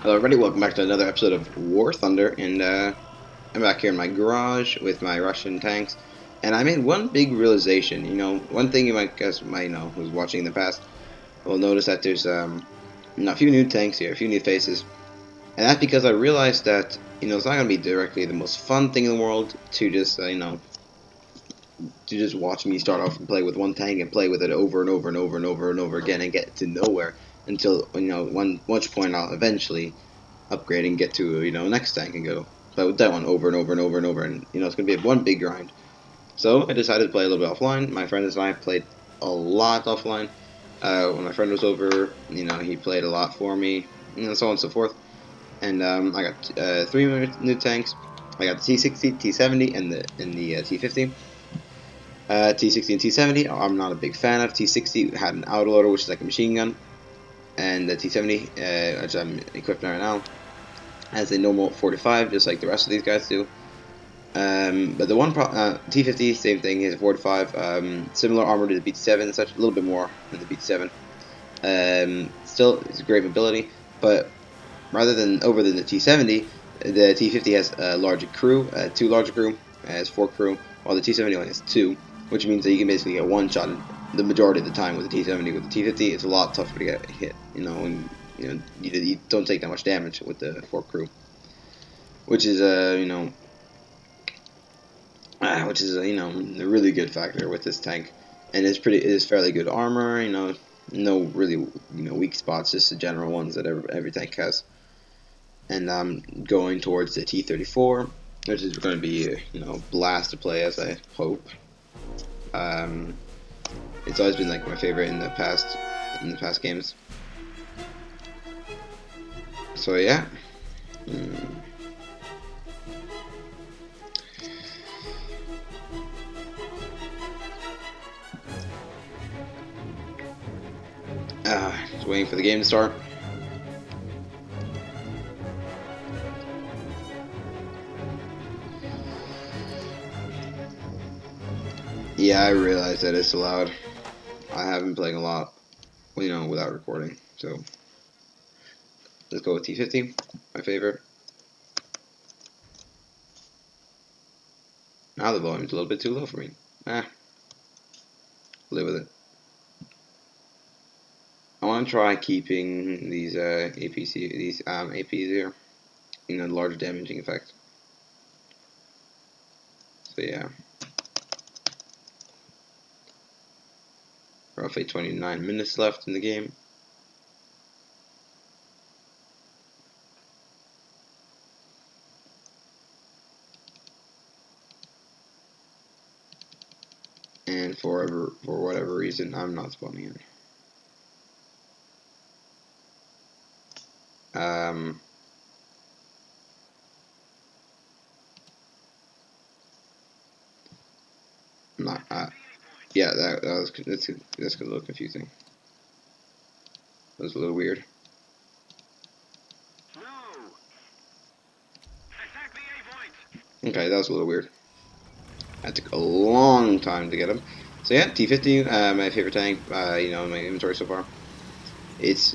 Hello everybody, welcome back to another episode of War Thunder, and I'm back here in my garage with my Russian tanks, and I made one big realization. One thing you might know, who's watching in the past, will notice that there's a few new tanks here, a few new faces, and that's because I realized that, it's not going to be directly the most fun thing in the world to just, to just watch me start off and play with one tank and play with it over and over and over and over and over again and get to nowhere until, which point I'll eventually upgrade and get to next tank and go play with that one over and over and over and over, and it's gonna be one big grind. So I decided to play a little bit offline. My friends and I played a lot offline. When my friend was over, he played a lot for me, so on and so forth. And I got three new tanks. I got the T60, T70, and the T50. T60 and T70, I'm not a big fan of. T60 had an autoloader, which is like a machine gun, and the T70, which I'm equipped right now, has a normal 45, just like the rest of these guys do. But the T50, same thing, he has a 45, similar armor to the BT7, such a little bit more than the BT7. Still, it's a great mobility, but rather than the T70, the T50 has a larger crew, two larger crew, has 4 crew, while the T70 only has 2, which means that you can basically get one shot the majority of the time with the T70. With the T50, it's a lot tougher to get hit, and you don't take that much damage with the 4 crew, which is a really good factor with this tank, and it is fairly good armor. No really weak spots, just the general ones that every tank has. And I'm going towards the T34, which is going to be blast to play as, I hope. It's always been like my favorite in the past games. So yeah. Just waiting for the game to start. Yeah, I realize that it's allowed. I have been playing a lot, without recording. So let's go with T50, my favorite. Now the volume's a little bit too low for me. Live with it. I want to try keeping these APs here, larger damaging effect. So yeah, roughly 29 minutes left in the game. And for whatever reason, I'm not spawning in. Not. Yeah, that's a little confusing. That was a little weird. Okay, that was a little weird. That took a long time to get him. So yeah, T50, my favorite tank. In my inventory so far. It's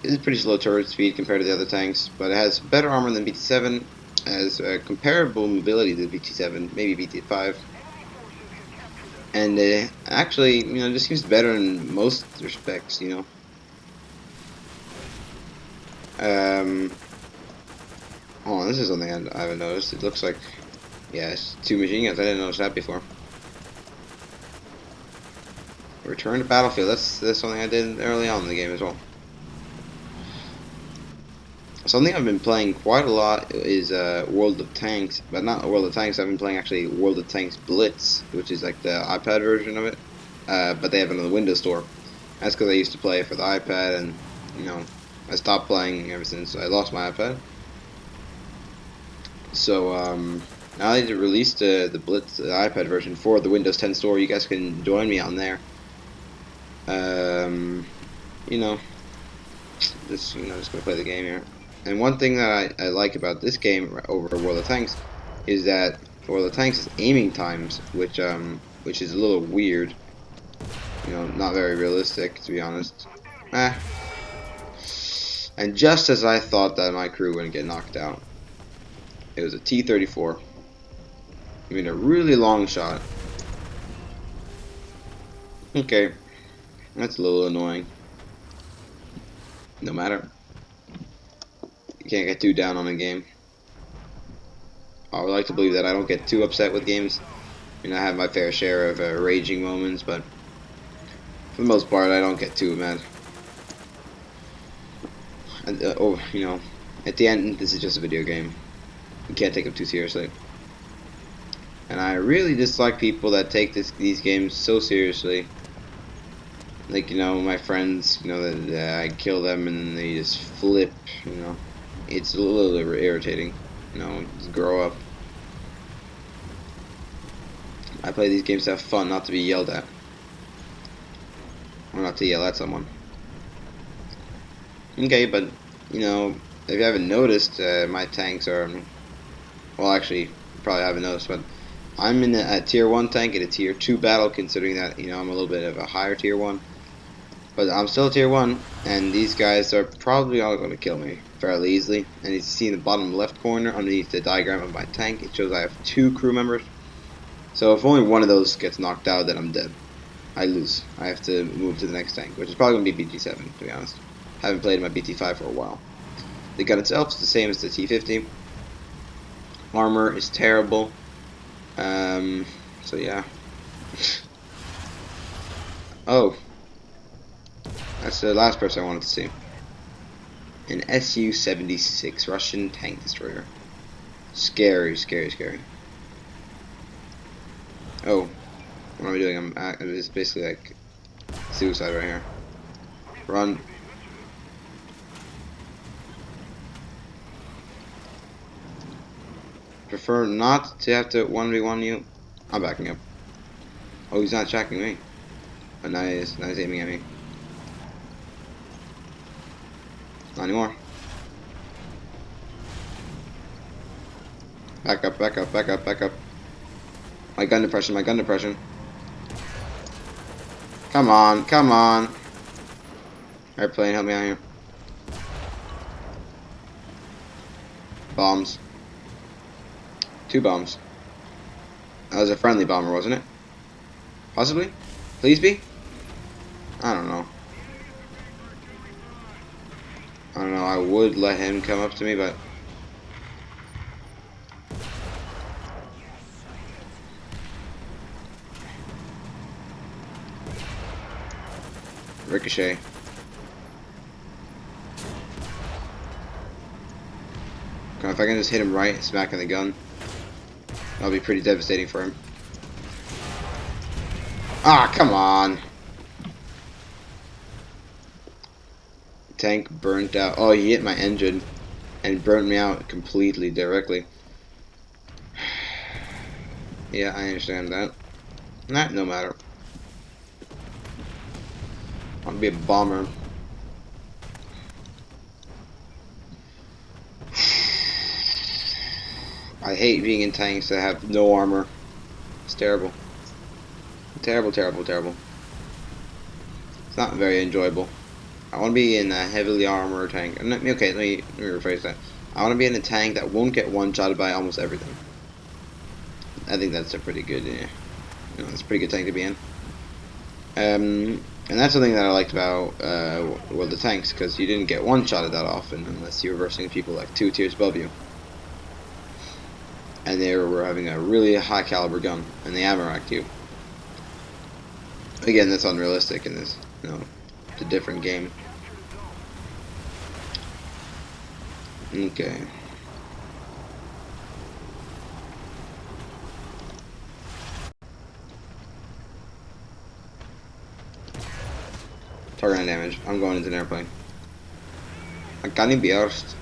it's pretty slow turret speed compared to the other tanks, but it has better armor than BT7, has comparable mobility to BT7, maybe BT5, and actually, just seems better in most respects. Oh, this is something I haven't noticed. It looks like, yeah, it's 2 machine guns. I didn't notice that before. Return to battlefield. That's something I did early on in the game as well. Something I've been playing quite a lot is World of Tanks, but not World of Tanks. I've been playing actually World of Tanks Blitz, which is like the iPad version of it, but they have it on the Windows Store. That's because I used to play for the iPad, and I stopped playing ever since I lost my iPad. So now they released the Blitz, the iPad version for the Windows 10 store. You guys can join me on there. Just gonna play the game here. And one thing that I like about this game over World of Tanks is that World of Tanks is aiming times, which is a little weird. Not very realistic, to be honest. And just as I thought that my crew wouldn't get knocked out, it was a T-34. I mean, a really long shot. Okay, that's a little annoying. No matter. You can't get too down on a game. I would like to believe that I don't get too upset with games. I mean, I have my fair share of raging moments, but for the most part, I don't get too mad. And, you know, at the end, this is just a video game. You can't take them too seriously. And I really dislike people that take these games so seriously. Like, you know, my friends, you know, that I kill them and they just flip, you know. It's a little irritating, you know, just grow up. I play these games to have fun, not to be yelled at. Or not to yell at someone. Okay, but, you know, if you haven't noticed, my tanks are, well, actually, you probably haven't noticed, but I'm in a tier 1 tank in a tier 2 battle, considering that, you know, I'm a little bit of a higher tier 1. But I'm still tier 1, and these guys are probably all going to kill me fairly easily. And you see in the bottom left corner, underneath the diagram of my tank, it shows I have 2 crew members. So if only one of those gets knocked out, then I'm dead. I lose. I have to move to the next tank, which is probably going to be BT7, to be honest. Haven't played my BT5 for a while. The gun itself is the same as the T50. Armor is terrible. So yeah. Oh. That's the last person I wanted to see. An Su-76 Russian tank destroyer. Scary, scary, scary. Oh. What am I doing? It's basically like suicide right here. Run. Prefer not to have to 1v1 you. I'm backing up. Oh, he's not tracking me. But now he is. Now he's aiming at me. Not anymore. Back up, back up, back up, back up. My gun depression, my gun depression. Come on, come on. Airplane, help me out here. Bombs. 2 bombs. That was a friendly bomber, wasn't it? Possibly? Please be? I don't know. I don't know, I would let him come up to me, but... Ricochet. If I can just hit him right, smack in the gun, that'll be pretty devastating for him. Ah, come on! Tank burnt out. Oh, he hit my engine and burnt me out completely, directly. Yeah, I understand that. Nah, no matter. I want to be a bomber. I hate being in tanks that have no armor. It's terrible. Terrible, terrible, terrible. It's not very enjoyable. I want to be in a heavily armored tank. Okay, let me rephrase that. I want to be in a tank that won't get one-shotted by almost everything. I think that's a pretty good, you know, it's a pretty good tank to be in. And that's something that I liked about well, the tanks, because you didn't get one-shotted that often unless you were versing people like 2 tiers above you. And they were having a really high caliber gun, and they ammo racked you. Again, that's unrealistic in this, you know, it's a different game. Okay. Target damage. I'm going into an airplane. I can't be arsed.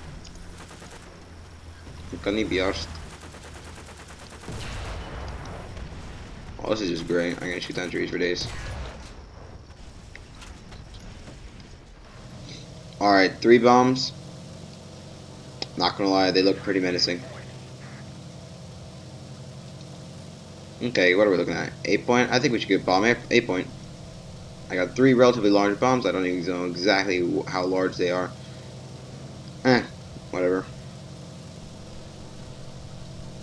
I can't be arsed. Oh, this is just great. I'm gonna shoot down trees for days. Alright, 3 bombs. Not gonna lie, they look pretty menacing. Okay, what are we looking at? 8 point? I think we should get bomb 8 point. I got 3 relatively large bombs. I don't even know exactly how large they are.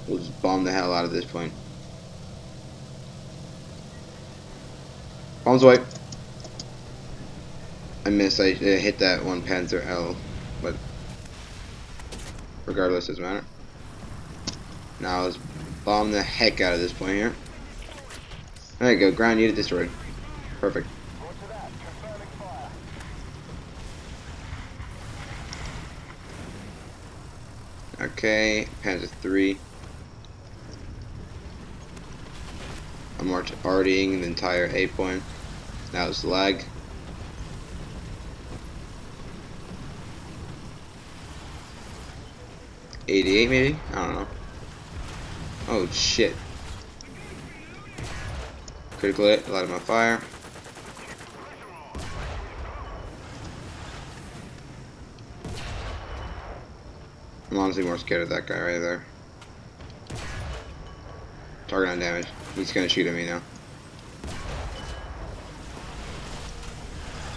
We'll just bomb the hell out of this point. Bombs away. I missed. I hit that one Panzer L, but regardless, doesn't matter. Now let's bomb the heck out of this point here. There you go. Ground unit destroyed. Perfect. Okay, Panzer 3. I'm partying the entire A point. Now it's lag. '88 maybe? I don't know. Oh shit. Critical hit, light him on fire. I'm honestly more scared of that guy right there. Target on damage. He's gonna shoot at me now.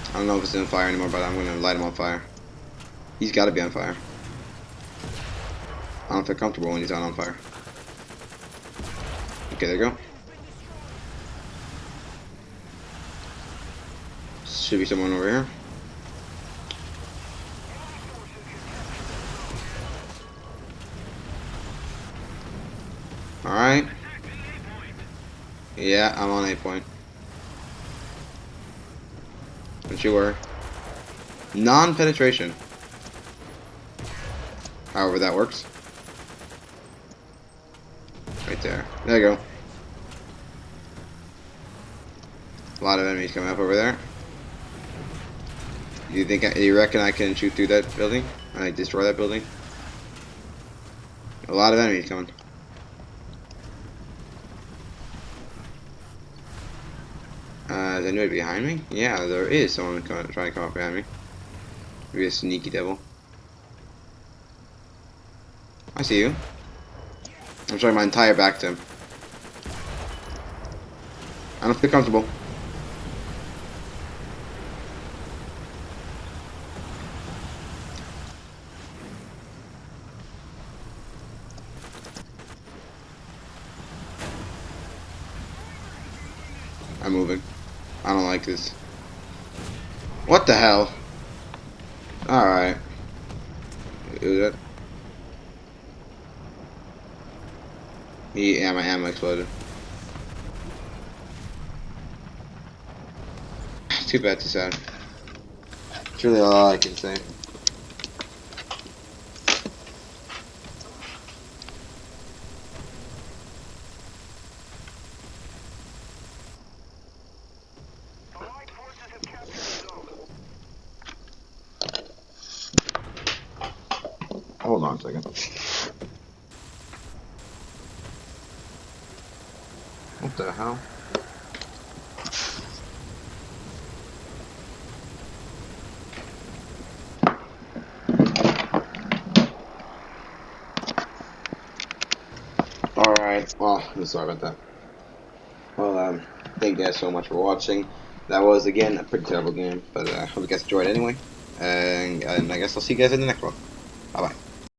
I don't know if it's on fire anymore, but I'm gonna light him on fire. He's gotta be on fire. I don't feel comfortable when he's not on fire. Okay, there you go. Should be someone over here. Alright. Yeah, I'm on A point. Don't you worry. Non-penetration. However that works. Right there. There you go. A lot of enemies coming up over there. Do you reckon I can shoot through that building? And I destroy that building? A lot of enemies coming. Is anybody behind me? Yeah, there is someone trying to come up behind me. Maybe a sneaky devil. I see you. I'm showing my entire back to him. I don't feel comfortable. I'm moving. I don't like this. What the hell? Alright. Yeah, my ammo exploded. Too bad, too sad. It's really all I can say. Hold on a second. What the hell? Alright, well, I'm sorry about that. Well, thank you guys so much for watching. That was, again, a pretty terrible game, but I hope you guys enjoyed anyway. And I guess I'll see you guys in the next one. Bye-bye.